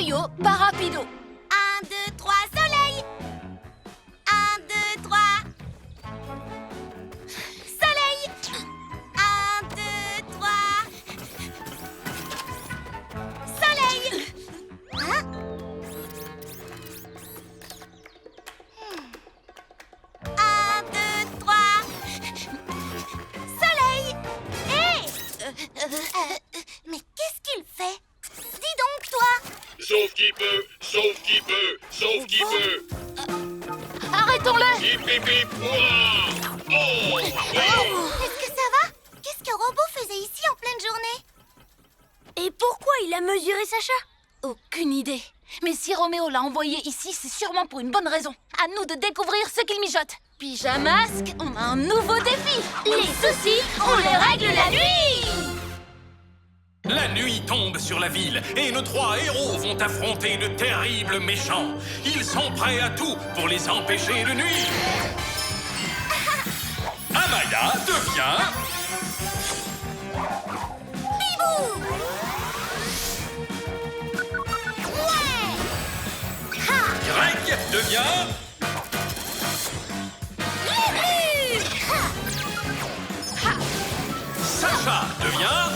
yo-yo par Rapido. 1, 2, 3, soleil. 1, 2, 3. Soleil. 1, 2, 3. Soleil. Hein? 1, 2, 3. Soleil. Hé! Mais qu'est-ce qu'il fait? Dis donc, toi. Sauf qui peut, sauf qui peut, sauf qui peut. Arrêtons-le! Hip hip hip, ouah. Oh, oui. Est-ce que ça va? Qu'est-ce que Robo faisait ici en pleine journée? Et pourquoi il a mesuré Sacha? Aucune idée. Mais si Roméo l'a envoyé ici, c'est sûrement pour une bonne raison. À nous de découvrir ce qu'il mijote. Pyjamasque, on a un nouveau défi. Les soucis, on les règle la nuit! La nuit tombe sur la ville et nos trois héros vont affronter de terribles méchants. Ils sont prêts à tout pour les empêcher de nuire. Amaya devient... Bibou! Ouais! Ha! Greg devient... Glu-glu! Ha! Sacha devient...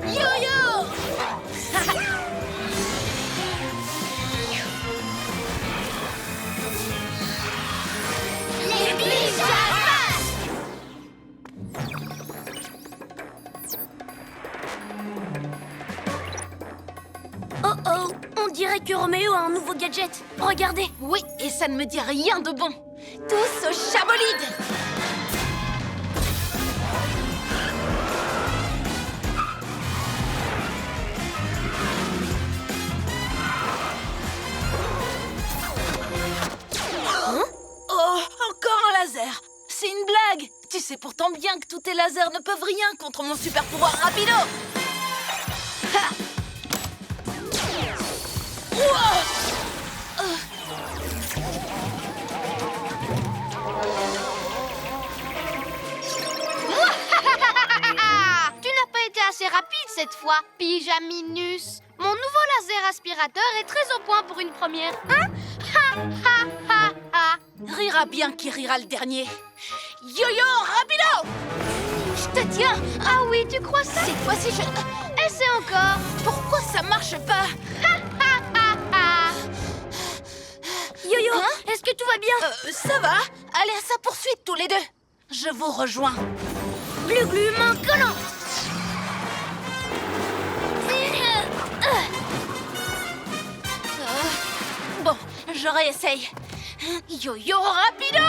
Yo-yo! Les pyjamas! Oh oh, on dirait que Roméo a un nouveau gadget. Regardez. Oui, et ça ne me dit rien de bon. Tous au chabolide! Oh, encore un laser! C'est une blague! Tu sais pourtant bien que tous tes lasers ne peuvent rien contre mon super pouvoir rapido! Ha! Ouah! Tu n'as pas été assez rapide cette fois, Pyjaminus. Mon nouveau laser aspirateur est très au point pour une première. Hein? Ha ha ha ha. Rira bien qui rira le dernier. Yo-yo, rapido! Je te tiens! Ah oui, tu crois ça? Cette fois-ci, je... Essaie encore. Pourquoi ça marche pas? Ha ha ha ha. Yo-yo, Hein? est-ce que tout va bien? Ça va? Allez à sa poursuite tous les deux. Je vous rejoins. Glu-glu, main collante. Bon, je réessaye. Yo-yo, rapido!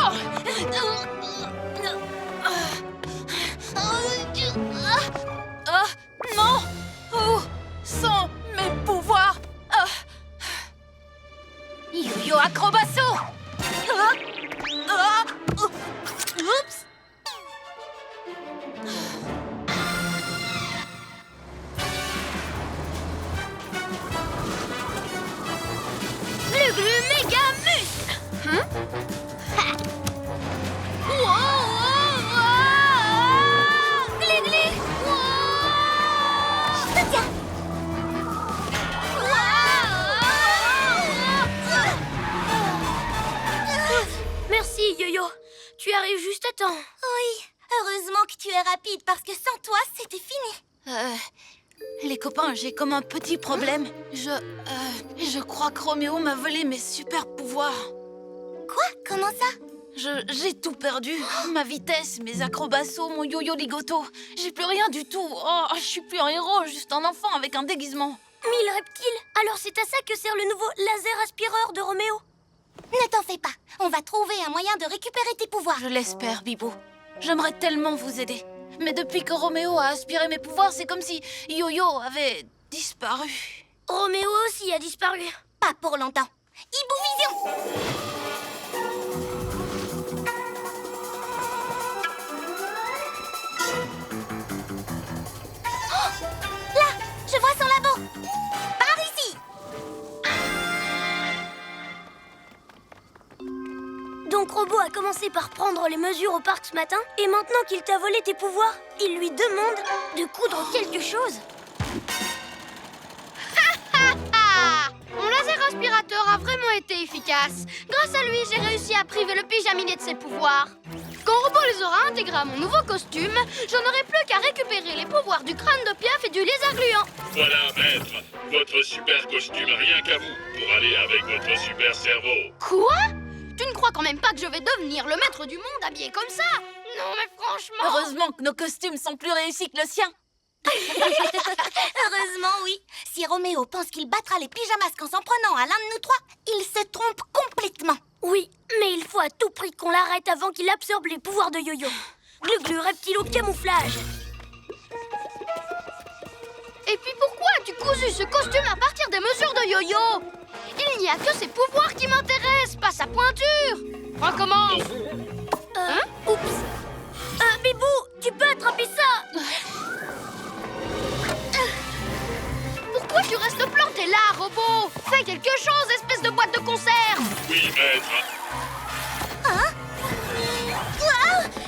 Non! Où sont mes pouvoirs? Yo-yo acrobasso! Oups! Glu-glu, méga muscle. Glu-glu! Je te tiens! Merci, Yo-Yo. Tu arrives juste à temps. Oui, heureusement que tu es rapide parce que sans toi, c'était fini. Les copains, j'ai comme un petit problème. Je crois que Roméo m'a volé mes super pouvoirs. Quoi? Comment ça? J'ai tout perdu. Ma vitesse, mes acrobassos, mon yo-yo ligoto. J'ai plus rien du tout. Oh, je suis plus un héros, juste un enfant avec un déguisement. 1000 reptiles. Alors c'est à ça que sert le nouveau laser aspireur de Roméo. Ne t'en fais pas. On va trouver un moyen de récupérer tes pouvoirs. Je l'espère, Bibou. J'aimerais tellement vous aider. Mais depuis que Roméo a aspiré mes pouvoirs, c'est comme si Yo-Yo avait disparu. Roméo aussi a disparu. Pas pour longtemps. Hibou Vision! Oh! Là! Je vois son labo! Par ici! Donc Robo a commencé par prendre les mesures au parc ce matin, et maintenant qu'il t'a volé tes pouvoirs, il lui demande de coudre quelque chose. efficace. Grâce à lui, j'ai réussi à priver le pyjaminé de ses pouvoirs. Quand Robot les aura intégrés à mon nouveau costume, j'en aurai plus qu'à récupérer les pouvoirs du crâne de Piaf et du lézard gluant. Voilà, maître, votre super costume rien qu'à vous pour aller avec votre super cerveau. Quoi? Tu ne crois quand même pas que je vais devenir le maître du monde habillé comme ça? Non, mais franchement... Heureusement que nos costumes sont plus réussis que le sien. Heureusement, oui. Si Roméo pense qu'il battra les pyjamasques en s'en prenant à l'un de nous trois, il se trompe complètement. Oui, mais il faut à tout prix qu'on l'arrête avant qu'il absorbe les pouvoirs de Yo-Yo. Glu-Glu, reptilo, camouflage. Et puis pourquoi as-tu cousu ce costume à partir des mesures de Yo-Yo? Il n'y a que ses pouvoirs qui m'intéressent, pas sa pointure. Recommence. Oups. Bibou, tu peux attraper ça? Pourquoi tu restes planté là, Robot? Fais quelque chose, espèce de boîte de conserve. Oui, maître.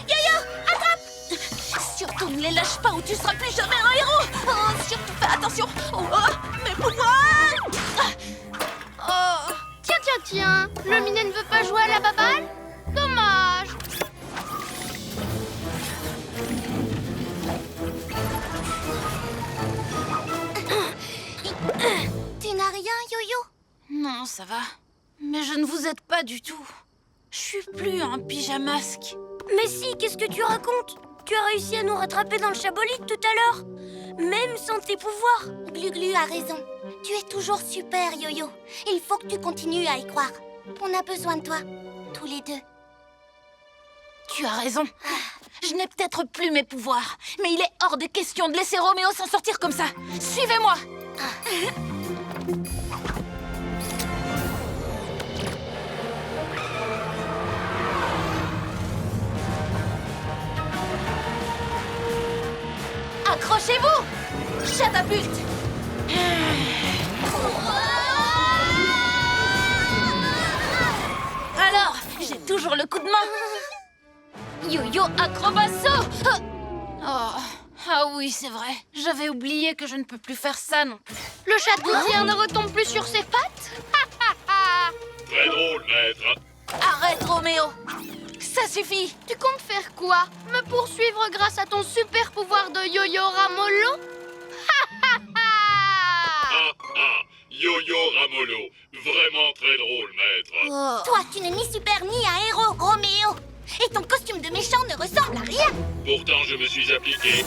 Yo-Yo, attrape! Surtout ne les lâche pas ou tu seras plus jamais un héros. Oh, surtout fais attention. Oh, mes pouvoirs. Oh. Tiens, le minet ne veut pas jouer à la baballe? Dommage. Tu n'as rien, Yo-Yo? Non, ça va. Mais je ne vous aide pas du tout. Je suis plus un pyjamasque. Mais si, qu'est-ce que tu racontes? Tu as réussi à nous rattraper dans le chabolite tout à l'heure, même sans tes pouvoirs. Glu-Glu a raison. Tu es toujours super, Yo-Yo. Il faut que tu continues à y croire. On a besoin de toi, tous les deux. Tu as raison. Je n'ai peut-être plus mes pouvoirs, mais il est hors de question de laisser Roméo s'en sortir comme ça. Suivez-moi. Accrochez-vous. Chatapulte. Alors, j'ai toujours le coup de main. Yo-yo acrobasso. Ah oui, c'est vrai. J'avais oublié que je ne peux plus faire ça non plus. Le chatouillien ne retombe plus sur ses pattes? Très drôle, maître. Arrête, Roméo. Ça suffit. Tu comptes faire quoi? Me poursuivre grâce à ton super pouvoir de Yo-Yo Ramolo? Yo-Yo Ramolo. Vraiment très drôle, maître. Toi, tu n'es ni super ni un héros, Roméo. Et ton costume de méchant ne ressemble à rien. Pourtant, je me suis appliqué.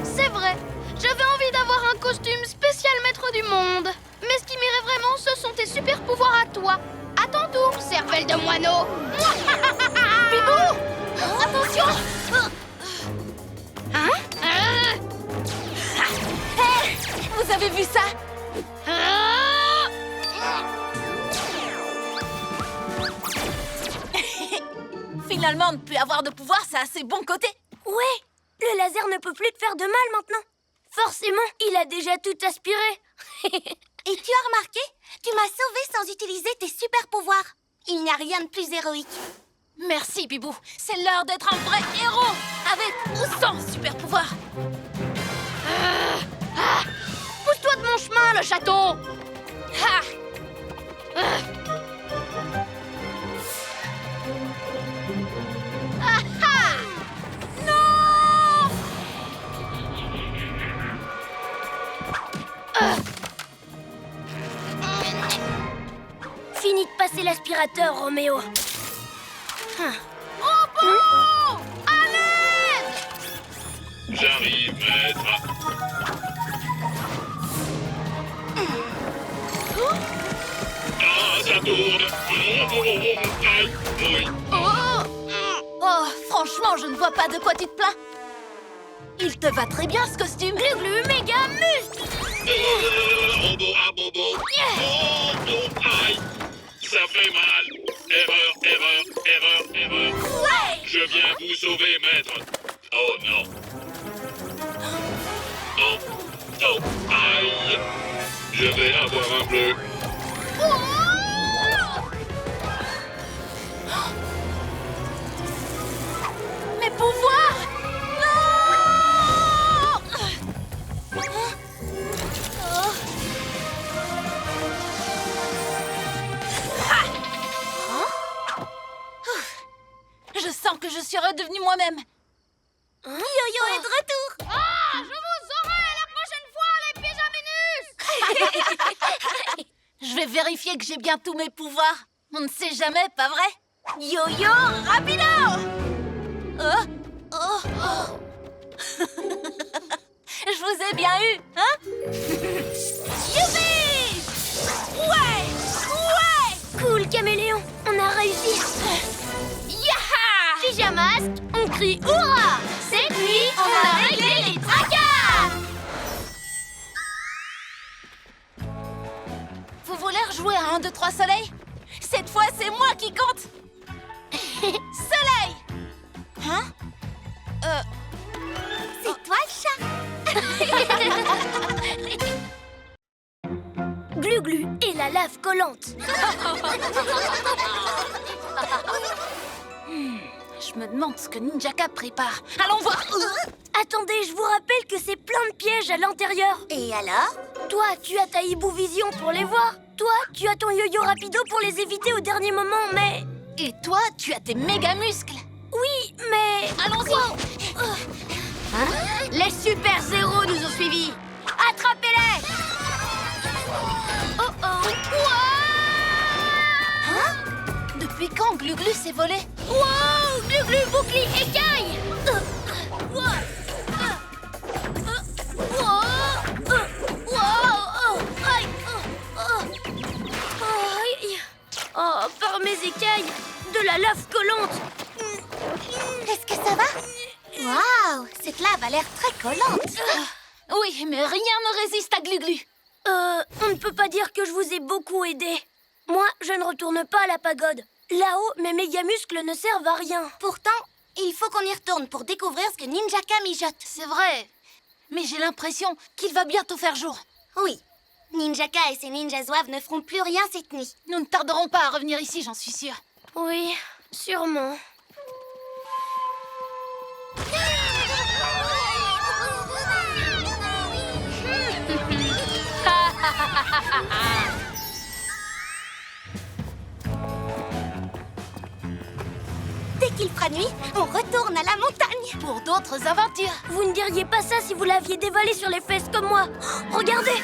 C'est vrai, j'avais envie d'avoir un costume spécial maître du monde. Mais ce qui m'irait vraiment, ce sont tes super pouvoirs à toi. À ton tour, cervelle de moineau. Bibou. Attention. Hey, vous avez vu ça? Finalement, ne plus avoir de pouvoir, ça a ses bons côtés. Ouais, le laser ne peut plus te faire de mal maintenant. Forcément, il a déjà tout aspiré. Et tu as remarqué? Tu m'as sauvé sans utiliser tes super pouvoirs. Il n'y a rien de plus héroïque. Merci, Bibou. C'est l'heure d'être un vrai héros, avec ou sans super pouvoir. Pousse-toi de mon chemin, le chaton. Fini de passer l'aspirateur, Roméo. Robot! À l'aide! J'arrive, maître. Ah, ça tourne. Aïe, oui. Oh, franchement, je ne vois pas de quoi tu te plains. Il te va très bien, ce costume. Glu-Glu, méga muscle. Robot à bobo. Oh, aïe. Ça fait mal. Erreur. Ouais. Je viens vous sauver, maître. Oh non. Oh, aïe. Je vais avoir un bleu. Mes pouvoirs. Non. redevenue moi-même. Yo-Yo est de retour. Ah, je vous aurai la prochaine fois, les pyjaminus. Je vais vérifier que j'ai bien tous mes pouvoirs. On ne sait jamais, pas vrai? Yo-Yo rapido! Oh, oh, oh. Je vous ai bien eu, hein? Youpi! Ouais! Ouais! Cool, Caméléon, on a réussi. Yaha! Pyjamasque, on crie hurrah. Cette nuit, on a réglé les tracas. Vous voulez rejouer à 1, 2, 3 soleil? Cette fois, c'est moi qui compte! Soleil! Hein? C'est toi le chat. Glu-glu et la lave collante. Je me demande ce que Ninjaka prépare. Allons voir! Attendez, je vous rappelle que c'est plein de pièges à l'intérieur. Et alors? Toi, tu as ta Hibou Vision pour les voir. Toi, tu as ton Yo-Yo Rapido pour les éviter au dernier moment, mais... Et toi, tu as tes méga muscles! Oui, mais... Allons-y! Les super zéros nous ont suivis. Attrapez-les. Oh oh! Depuis quand Glu-Glu s'est volé? Wow, Glu-Glu, bouclier, écaille. Oh, par mes écailles, de la lave collante. Est-ce que ça va? Waouh, cette lave a l'air très collante. Oui, mais rien ne résiste à Glu-Glu. On ne peut pas dire que je vous ai beaucoup aidé. Moi, je ne retourne pas à la pagode. Là-haut, mes méga muscles ne servent à rien. Pourtant, il faut qu'on y retourne pour découvrir ce que Ninjaka mijote. C'est vrai. Mais j'ai l'impression qu'il va bientôt faire jour. Oui, Ninjaka et ses ninjas zouaves ne feront plus rien cette nuit. Nous ne tarderons pas à revenir ici, j'en suis sûre. Oui, sûrement. Dès qu'il fera nuit, on retourne à la montagne. Pour d'autres aventures. Vous ne diriez pas ça si vous l'aviez dévalé sur les fesses comme moi. Oh, regardez.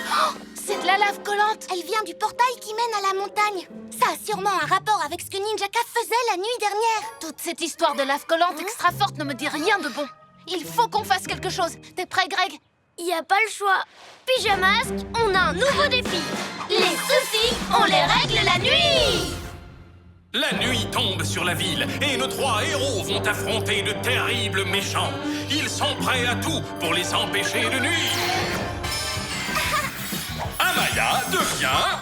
C'est de la lave collante. Elle vient du portail qui mène à la montagne. Ça a sûrement un rapport avec ce que Ninjaka faisait la nuit dernière. Toute cette histoire de lave collante extra forte ne me dit rien de bon. Il faut qu'on fasse quelque chose. T'es prêt, Greg? Il n'y a pas le choix. Pyjamasque, on a un nouveau défi. Les soucis, on les règle la nuit. La nuit tombe sur la ville et nos 3 héros vont affronter de terribles méchants. Ils sont prêts à tout pour les empêcher de nuire. Amaya devient...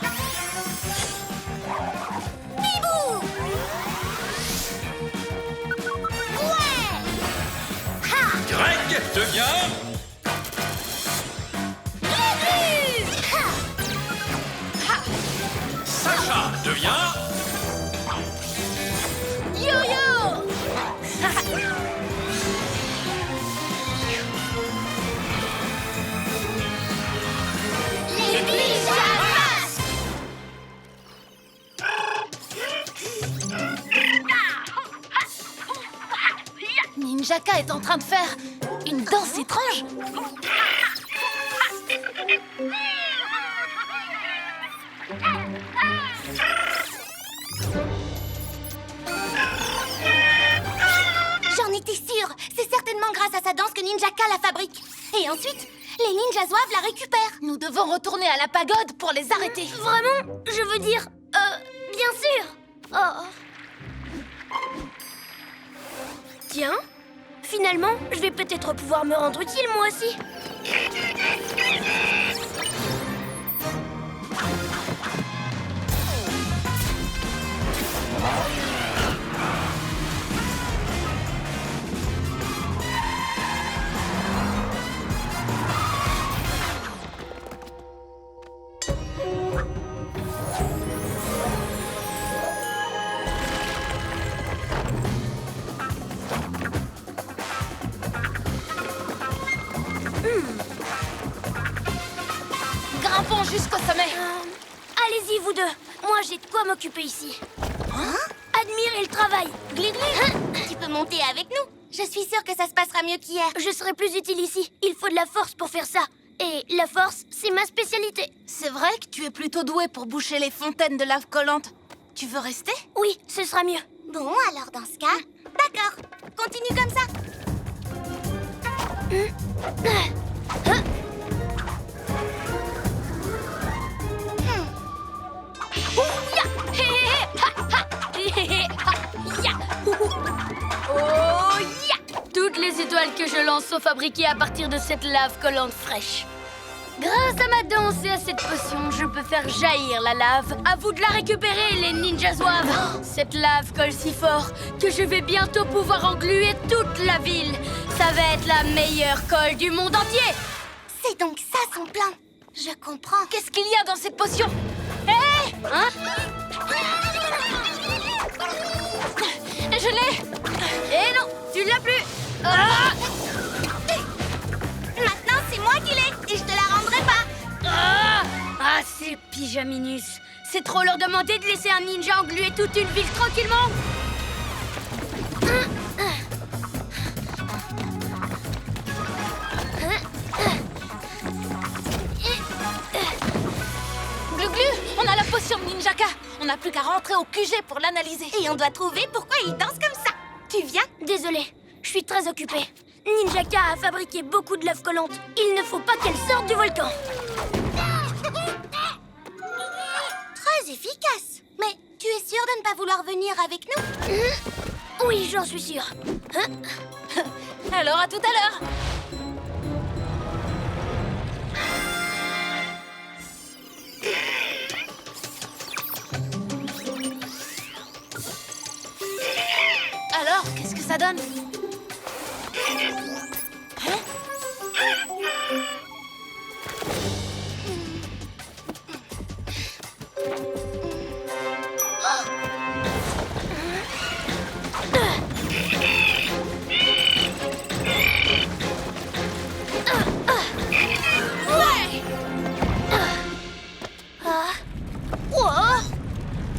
Bibou! Greg devient... Sacha devient... Yo-yo! Les pyjamas. Ninjaka est en train de faire une danse étrange. J'en étais sûre. C'est certainement grâce à sa danse que Ninjaka la fabrique. Et ensuite, les ninjas zouaves la récupèrent. Nous devons retourner à la pagode pour les arrêter. Vraiment? Je veux dire, bien sûr. Oh. Tiens, finalement, je vais peut-être pouvoir me rendre utile moi aussi. Grimpons jusqu'au sommet. Allez-y, vous deux. Moi, j'ai de quoi m'occuper ici. Admirez le travail. Tu peux monter avec nous. Je suis sûre que ça se passera mieux qu'hier. Je serai plus utile ici. Il faut de la force pour faire ça. Et la force, c'est ma spécialité. C'est vrai que tu es plutôt doué pour boucher les fontaines de lave collante. Tu veux rester? Oui, ce sera mieux. Bon, alors dans ce cas, d'accord. Continue comme ça. Oh, ya! Toutes les étoiles que je lance sont fabriquées à partir de cette lave collante fraîche. Grâce à ma danse et à cette potion, je peux faire jaillir la lave. À vous de la récupérer, les ninjas zouaves. Cette lave colle si fort que je vais bientôt pouvoir engluer toute la ville. Ça va être la meilleure colle du monde entier. C'est donc ça son plan. Je comprends. Qu'est-ce qu'il y a dans cette potion? Hé! Hein? Je l'ai! Eh non, tu l'as plus. Ah! Maintenant, c'est moi qui l'ai et je te la rendrai pas. Ah, c'est Pyjaminus. C'est trop leur demander de laisser un ninja engluer toute une ville tranquillement. Glu-glu, on a la potion Ninjaka. On n'a plus qu'à rentrer au QG pour l'analyser. Et on doit trouver pourquoi il danse comme ça. Tu viens? Désolée, je suis très occupée. Ninjaka a fabriqué beaucoup de lave collante. Il ne faut pas qu'elle sorte du volcan. Très efficace. Mais tu es sûre de ne pas vouloir venir avec nous? Oui, j'en suis sûre. Alors à tout à l'heure. Alors, qu'est-ce que ça donne?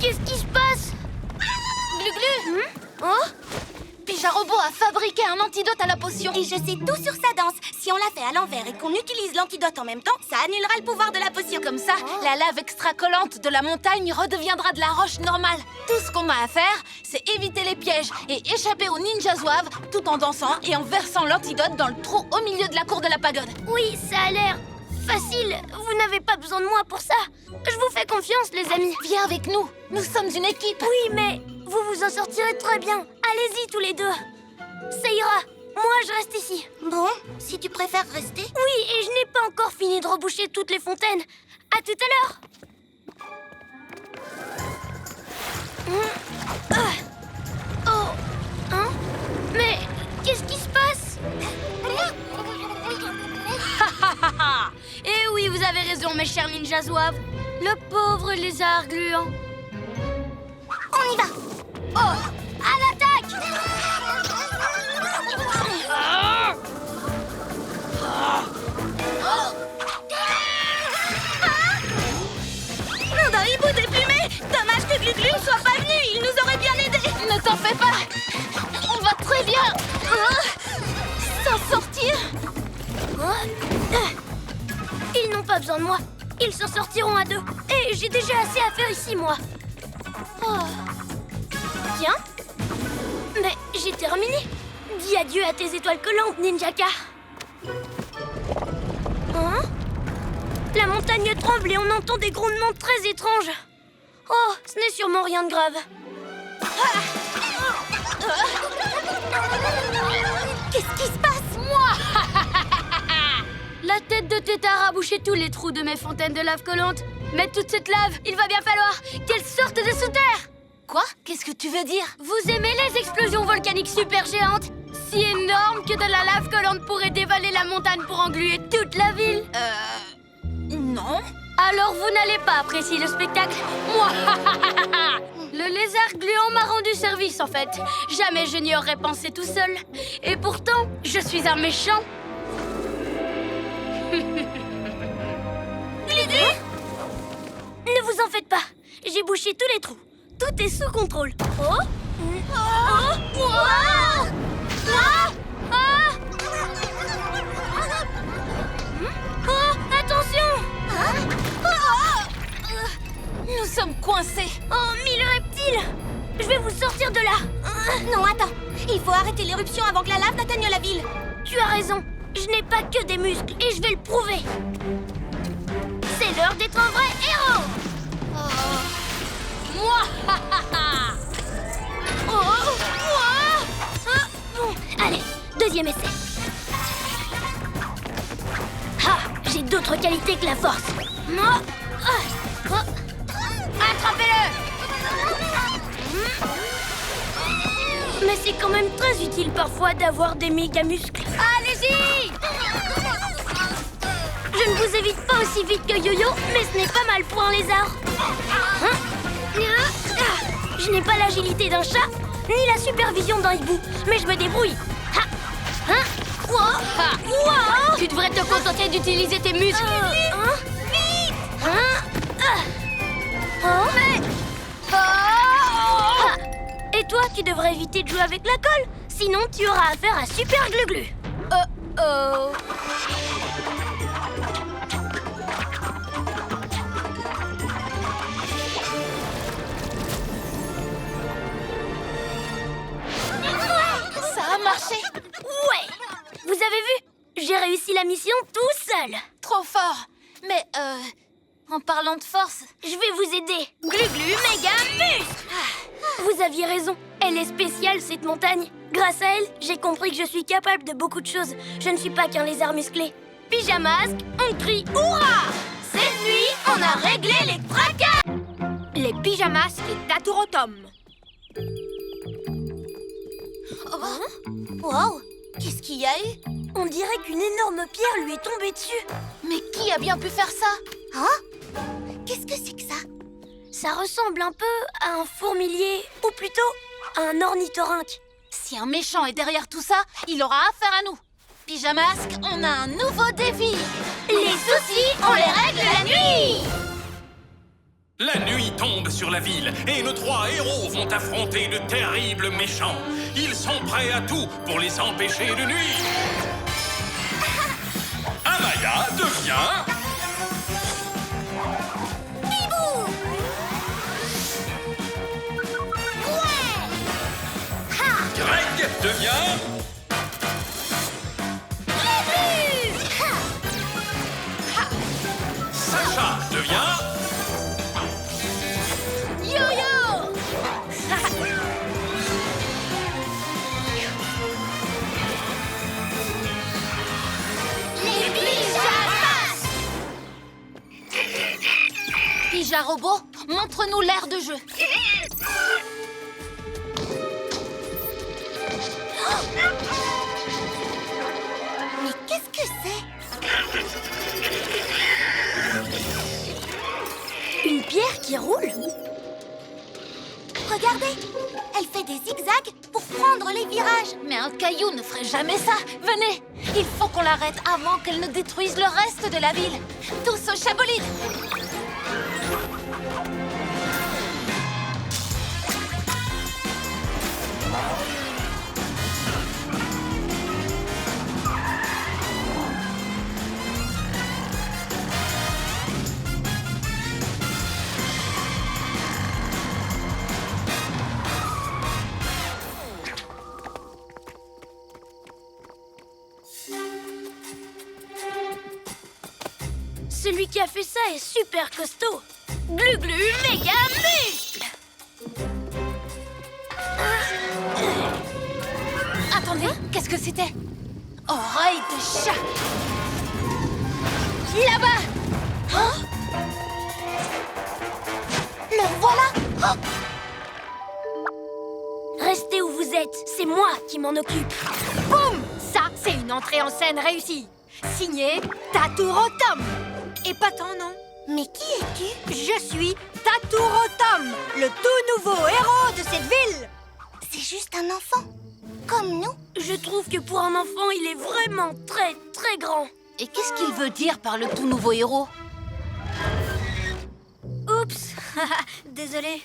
Qu'est-ce qui se passe? Glu-glu, Oh? Pyjarobot a fabriqué un antidote à la potion. Et je sais tout sur sa danse. Si on la fait à l'envers et qu'on utilise l'antidote en même temps, ça annulera le pouvoir de la potion. Comme ça, la lave extra-collante de la montagne redeviendra de la roche normale. Tout ce qu'on a à faire, c'est éviter les pièges et échapper aux ninjas zouaves tout en dansant et en versant l'antidote dans le trou au milieu de la cour de la pagode. Oui, ça a l'air facile. Vous n'avez pas besoin de moi pour ça. Je vous fais confiance, les amis. Viens avec nous, nous sommes une équipe. Oui, mais vous vous en sortirez très bien. Allez-y, tous les deux. Ça ira. Moi, je reste ici. Bon, si tu préfères rester. Oui, et je n'ai pas encore fini de reboucher toutes les fontaines. À tout à l'heure. Oh, hein? Mais qu'est-ce qui se passe? Eh oui, vous avez raison, mes chers ninjas zouaves. Le pauvre lézard gluant. On y va. Oh, à l'attaque! Notre hibou déplumé. Dommage que Glu-Glu ne soit pas venu. Il nous aurait bien aidé. Ne t'en fais pas, on va très bien s'en sortir. Ils n'ont pas besoin de moi. Ils s'en sortiront à deux. Et j'ai déjà assez à faire ici, moi. Oh. Tiens. Mais j'ai terminé. Dis adieu à tes étoiles collantes, Ninjaka. Hein? La montagne tremble et on entend des grondements très étranges. Oh, ce n'est sûrement rien de grave. Qu'est-ce qui se passe? La tête de Tétard a bouché tous les trous de mes fontaines de lave collante. Mais toute cette lave, il va bien falloir qu'elle sorte de sous terre. Quoi? Qu'est-ce que tu veux dire? Vous aimez les explosions volcaniques super géantes? Si énormes que de la lave collante pourrait dévaler la montagne pour engluer toute la ville? Non. Alors vous n'allez pas apprécier le spectacle? Moi, le lézard gluant m'a rendu service en fait. Jamais je n'y aurais pensé tout seul. Et pourtant, je suis un méchant. Ne vous en faites pas. J'ai bouché tous les trous. Tout est sous contrôle. Oh, Oh, attention! Nous sommes coincés. Oh, mille reptiles! Je vais vous sortir de là! Non, attends. Il faut arrêter l'éruption avant que la lave n'atteigne la ville. Tu as raison, je n'ai pas que des muscles et je vais le prouver. C'est l'heure d'être un vrai héros! Moi Bon, allez, deuxième essai. Ah, j'ai d'autres qualités que la force. Attrapez-le! Mais c'est quand même très utile parfois d'avoir des méga muscles. Allez-y! Je ne vous évite pas aussi vite que Yo-Yo, mais ce n'est pas mal pour un lézard. Je n'ai pas l'agilité d'un chat, ni la supervision d'un hibou, mais je me débrouille. Tu devrais te contenter d'utiliser tes muscles. Et toi, tu devrais éviter de jouer avec la colle, sinon tu auras affaire à Super Glu-Glu. Ça a marché. Ouais! Vous avez vu? J'ai réussi la mission tout seul. Trop fort. Mais, en parlant de force, Je vais vous aider. Glu-Glu, méga muscle. Vous aviez raison. Elle est spéciale, cette montagne. Grâce à elle, j'ai compris que je suis capable de beaucoup de choses. Je ne suis pas qu'un lézard musclé. Pyjamasque, on crie hurrah! Cette nuit, on a réglé les fracas! Les pyjamasques et Taturotom. Wow! Qu'est-ce qu'il y a eu? On dirait qu'une énorme pierre lui est tombée dessus. mais qui a bien pu faire ça? Hein? Qu'est-ce que c'est que ça? Ça ressemble un peu à un fourmilier, ou plutôt à un ornithorynque. Si un méchant est derrière tout ça, il aura affaire à nous. Pyjamasque, on a un nouveau défi. Les soucis, on les règle la nuit! La nuit tombe sur la ville et nos 3 héros vont affronter de terribles méchants. Ils sont prêts à tout pour les empêcher de nuire. Amaya devient... Greg devient... Sacha devient... Yo-yo! Les pyjamas! Pyja Robot, montre-nous l'aire de jeu. Mais qu'est-ce que c'est? Une pierre qui roule? Regardez! Elle fait des zigzags pour prendre les virages. Mais un caillou ne ferait jamais ça. Venez, il faut qu'on l'arrête avant qu'elle ne détruise le reste de la ville. Tous au chabolide. Celui qui a fait ça est super costaud. Glu-Glu, méga muscle! Attendez, qu'est-ce que c'était? Oreille de chat. Là-bas. Le voilà! Restez où vous êtes, c'est moi qui m'en occupe. Boum! Ça, c'est une entrée en scène réussie. Signé Taturotom. Épatant, non? Mais qui es-tu? Je suis Taturotom, le tout nouveau héros de cette ville. C'est juste un enfant. Comme nous. Je trouve que pour un enfant, il est vraiment très, très grand. Et qu'est-ce qu'il veut dire par le tout nouveau héros? Oups. Désolé.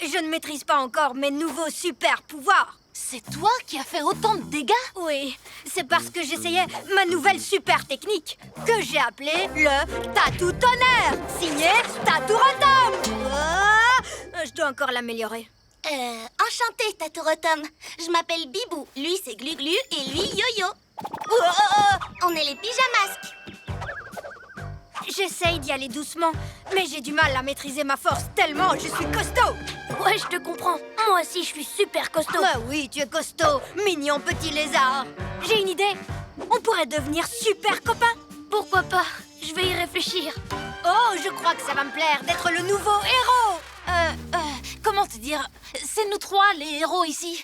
Je ne maîtrise pas encore mes nouveaux super pouvoirs. C'est toi qui as fait autant de dégâts? Oui, c'est parce que j'essayais ma nouvelle super technique que j'ai appelée le Tatou Tonnerre, signé Tatou Rotom. Je dois encore l'améliorer. Enchantée, Tatourotom. Je m'appelle Bibou. Lui, c'est Glu-Glu et lui, Yo-Yo. On est les pyjamasques. J'essaye d'y aller doucement, mais j'ai du mal à maîtriser ma force tellement je suis costaud. Ouais, je te comprends. Moi aussi, je suis super costaud. Bah oui, tu es costaud, mignon petit lézard. J'ai une idée. On pourrait devenir super copains. Pourquoi pas? Je vais y réfléchir. Oh, je crois que ça va me plaire d'être le nouveau héros. Comment te dire? C'est nous trois, les héros ici.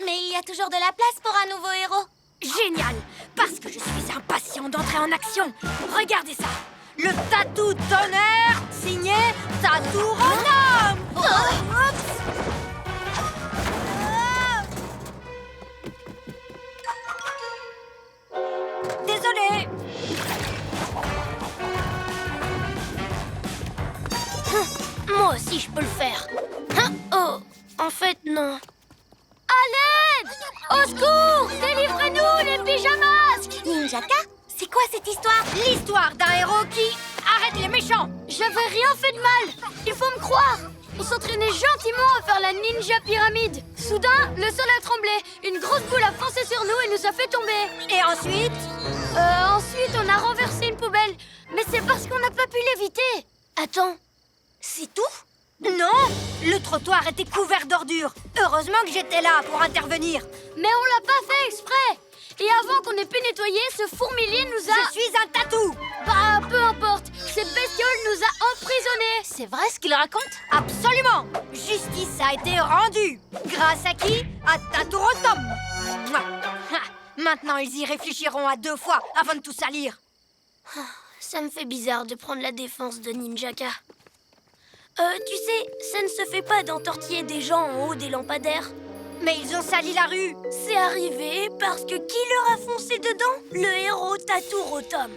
Mais il y a toujours de la place pour un nouveau héros. Génial, parce que je suis impatient d'entrer en action. Regardez ça, le Tatou Tonnerre signé Tatou Rotom. Désolée. Moi aussi, je peux le faire. Oh, en fait, non. À l'aide! Au secours! Délivrez-nous, les pyjamasques! Ninjaka, c'est quoi cette histoire? L'histoire d'un héros qui arrête les méchants. J'avais rien fait de mal. Il faut me croire. On s'entraînait gentiment à faire la ninja pyramide. Soudain, le sol a tremblé. Une grosse boule a foncé sur nous et nous a fait tomber. Et ensuite? Ensuite, on a renversé une poubelle. Mais c'est parce qu'on n'a pas pu l'éviter. Attends, c'est tout? Non, le trottoir était couvert d'ordures. Heureusement que j'étais là pour intervenir. Mais on l'a pas fait exprès. Et avant qu'on ait pu nettoyer, ce fourmilier nous a... Je suis un tatou. Bah, peu importe. Cette bestiole nous a emprisonnés. C'est vrai ce qu'il raconte? Absolument. Justice a été rendue. Grâce à qui? À Tatou Rotom. Mouah. Ha. Maintenant, ils y réfléchiront à 2 fois avant de tout salir. Ça me fait bizarre de prendre la défense de Ninjaka. Tu sais, ça ne se fait pas d'entortiller des gens en haut des lampadaires. Mais ils ont sali la rue. C'est arrivé parce que qui leur a foncé dedans? Le héros Tatou Rotom.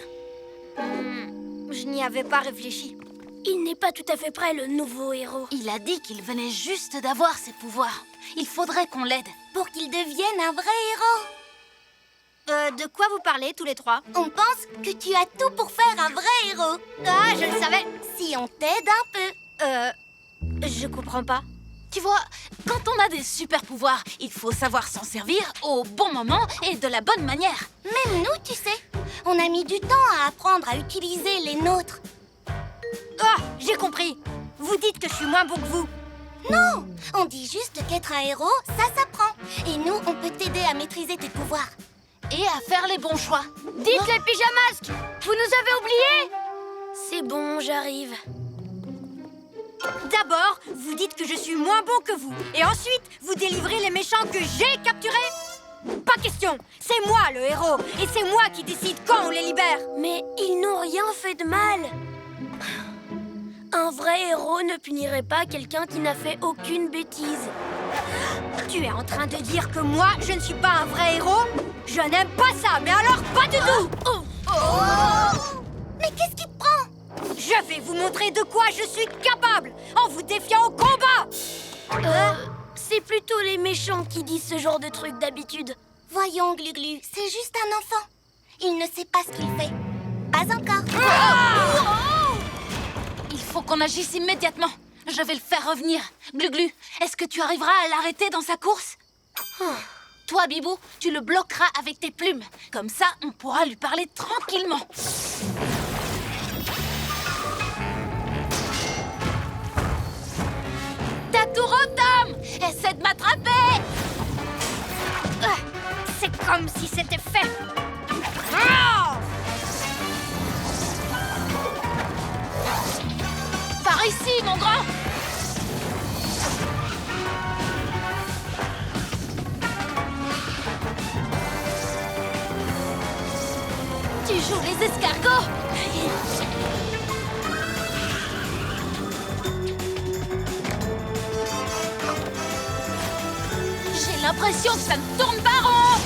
Je n'y avais pas réfléchi. Il n'est pas tout à fait prêt, le nouveau héros. Il a dit qu'il venait juste d'avoir ses pouvoirs. Il faudrait qu'on l'aide. Pour qu'il devienne un vrai héros. De quoi vous parlez, tous les trois? On pense que tu as tout pour faire un vrai héros. Ah, je le savais. Si on t'aide un peu. Je comprends pas. Tu vois, quand on a des super pouvoirs, il faut savoir s'en servir au bon moment et de la bonne manière. Même nous, tu sais, on a mis du temps à apprendre à utiliser les nôtres. Ah, j'ai compris. Vous dites que je suis moins bon que vous. Non, on dit juste qu'être un héros, ça s'apprend. Et nous, on peut t'aider à maîtriser tes pouvoirs. Et à faire les bons choix. Dites les pyjamasques, vous nous avez oubliés? C'est bon, j'arrive. D'abord, vous dites que je suis moins bon que vous. Et ensuite, vous délivrez les méchants que j'ai capturés. Pas question, c'est moi le héros. Et c'est moi qui décide quand on les libère. Mais ils n'ont rien fait de mal. Un vrai héros ne punirait pas quelqu'un qui n'a fait aucune bêtise. Tu es en train de dire que moi, je ne suis pas un vrai héros? Je n'aime pas ça, mais alors pas du tout. Mais qu'est-ce qui te prend? Je vais vous montrer de quoi je suis capable en vous défiant au combat. C'est plutôt les méchants qui disent ce genre de trucs d'habitude. Voyons, Glu-Glu, c'est juste un enfant. Il ne sait pas ce qu'il fait. Pas encore. Il faut qu'on agisse immédiatement. Je vais le faire revenir. Glu-Glu, est-ce que tu arriveras à l'arrêter dans sa course? Toi, Bibou, tu le bloqueras avec tes plumes. Comme ça, on pourra lui parler tranquillement. Tatou Rotom, essaie de m'attraper. C'est comme si c'était fait. Par ici, mon grand. Tu joues les escargots. J'ai l'impression que ça ne tourne pas rond.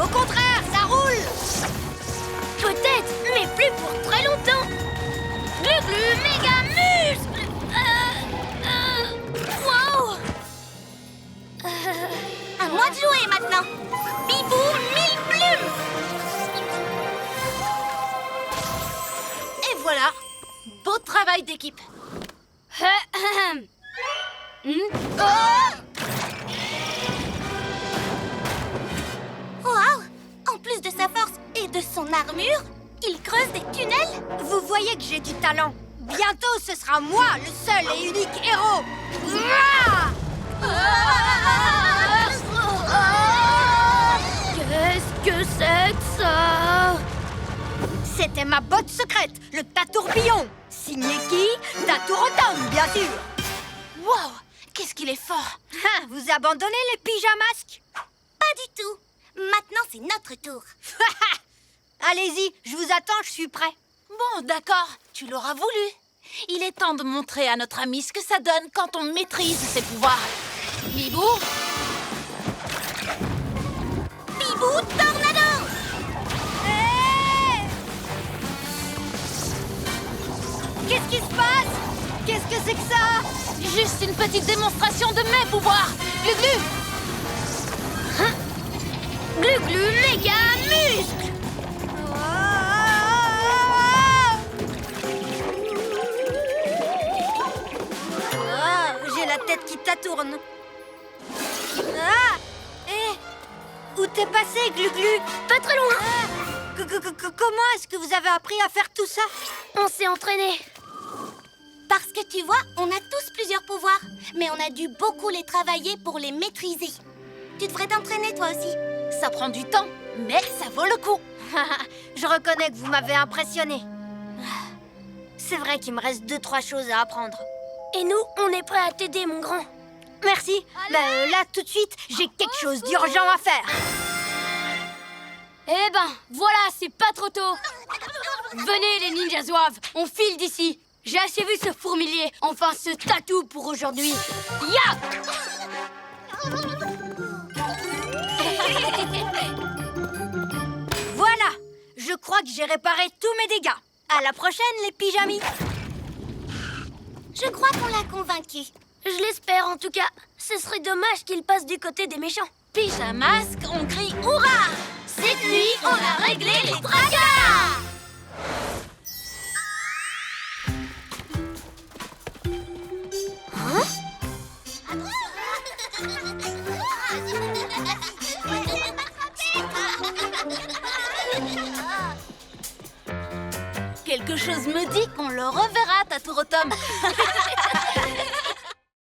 Au contraire, ça roule. Peut-être, mais plus pour très longtemps. Glu-Glu, méga muscle. Wow. Beau travail d'équipe. Waouh! En plus de sa force et de son armure, il creuse des tunnels. Vous voyez que j'ai du talent. Bientôt, ce sera moi, le seul et unique héros. Qu'est-ce que c'est que ça? C'était ma botte secrète, le tatourbillon. Signé qui? Tatourotom, bien sûr. Wow! Qu'est-ce qu'il est fort! Vous abandonnez les pyjamasques? Pas du tout. Maintenant, c'est notre tour. Allez-y, je vous attends, je suis prêt. Bon, d'accord, tu l'auras voulu. Il est temps de montrer à notre ami ce que ça donne quand on maîtrise ses pouvoirs. Bibou, Bibou Tornado! Qu'est-ce qui se passe? Qu'est-ce que c'est que ça? juste une petite démonstration de mes pouvoirs. Glu-glu! Glu-glu, méga muscle. J'ai la tête qui tatourne. Où t'es passé, Glu-glu? Pas très loin. Comment est-ce que vous avez appris à faire tout ça? On s'est entraîné. Parce que tu vois, on a tous plusieurs pouvoirs, mais on a dû beaucoup les travailler pour les maîtriser. Tu devrais t'entraîner toi aussi. Ça prend du temps, mais ça vaut le coup. Je reconnais que vous m'avez impressionné. C'est vrai qu'il me reste 2-3 choses à apprendre. Et nous, on est prêts à t'aider, mon grand. Merci. Là, tout de suite, j'ai quelque chose d'urgent à faire. Eh ben, voilà, c'est pas trop tôt. Venez, les ninjas zouaves, on file d'ici. J'ai assez vu ce fourmilier. Enfin, ce tatou pour aujourd'hui. Ya! Voilà. Je crois que j'ai réparé tous mes dégâts. À la prochaine, les pyjamis. Je crois qu'on l'a convaincu. Je l'espère, en tout cas. Ce serait dommage qu'il passe du côté des méchants. Pyjamasque, on crie hurrah! Cette nuit, on a réglé les tracas! Quelque chose me dit qu'on le reverra, Tatourotom.